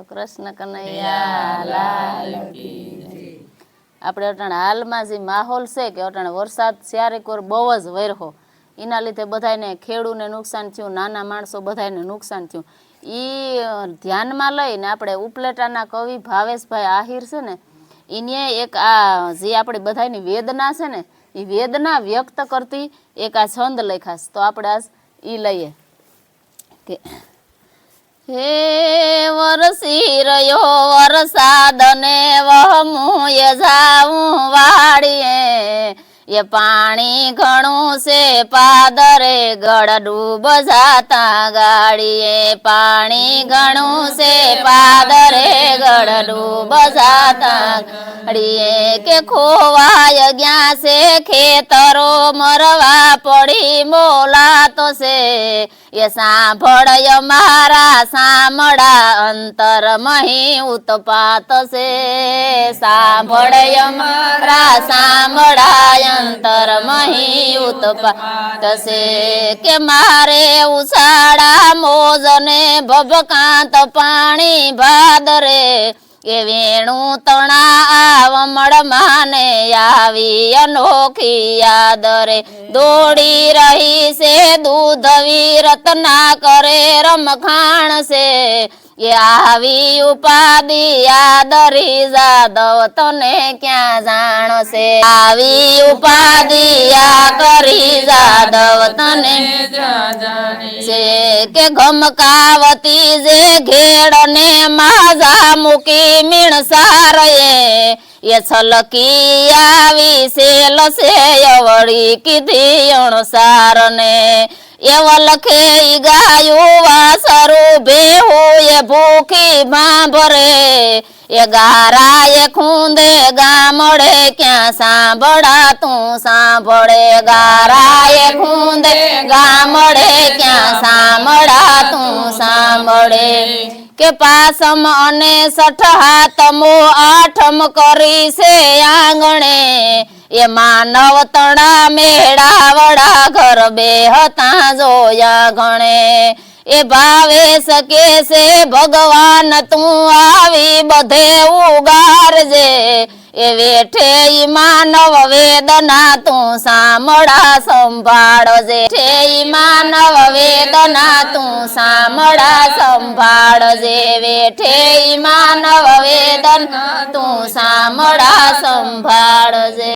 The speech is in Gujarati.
કૃષ્ણ કનૈયા લાલ કી જય। આપણે અટાણે હાલમાં જે માહોલ છે કે અટાણે વરસાદ ક્યારેક બહુ જ વર્યો એના લીધે બધાને ખેડૂને નુકસાન થયું, નાના માણસો બધાને નુકસાન થયું। એ ધ્યાનમાં લઈને આપણે ઉપલેટાના કવિ ભાવેશભાઈ આહિર છે ને એને એક આ જે આપણે બધાની વેદના છે ને એ વેદના વ્યક્ત કરતી એક આ છંદ લખાશ, તો આપણે આજ એ લઈએ કે હે વરસી રહ્યો વરસાદ ને વહમું એ જાઉં વાડીએ, એ પાણી ઘણું છે પાદરે ગળ ડૂબ જાતા ગાડીએ, પાણી ઘણું છે પાદરે ગળ ડૂબ જાતા ગાડીએ, કે ખોવાય ગયા છે ખેતરો મરવા પડી મોલાતો છે, એ સાંભળ્ય મારા સામડા અંતર મહી ઉતપાત છે, સાંભળ્ય મારા સામડા અંતર મહી ઉતપાત છે, કે મારે ઉછાળા મોજ ને ભભકાંત પાણી ભાદરે, એ વેણું તણા આવમળ માને આવી અનોખી યાદ રે, દોડી રહી છે દૂધ વિરત ના કરે રમખાણ છે, એ આવી ઉપાધિ યાદરી જાદવ તને ક્યાં જાણશે, આવી ઉપાધિ યાદરી જાદવ તને જાણશે, કે ગમકાવતી જે ઘેડ ને માજા મૂકી મીણસારે, એ છલકી આવી સેલ છે વળી કીધી અણસાર ને, એ વલખે ગાયું વાસરું ભેહું એ ભૂખી ભાંભરે, એ ગારા એ ખૂંદે ગામડે ક્યાં સાંભળા તું સાંભળે, ગારા એ ખૂંદે ગામડે ક્યાં સાંભળા તું સાંભળે, કે પાસમ અને સઠ હાથમો આઠમ કરી છે આંગણે, એ માનવ તણા મેળાવડા ઘર બે હતા જોયા ગણે, એ ભાવે શકે છે ભગવાન તું આવી બધે ઉગારજે, એ વેઠે ઈ માનવ વેદના તું સાંભળા સંભાળજે, ઈ માનવ વેદના તું સાંભળા સંભાળજે, વેઠે ઈ માનવ વેદના તું સાંભળા સંભાળજે।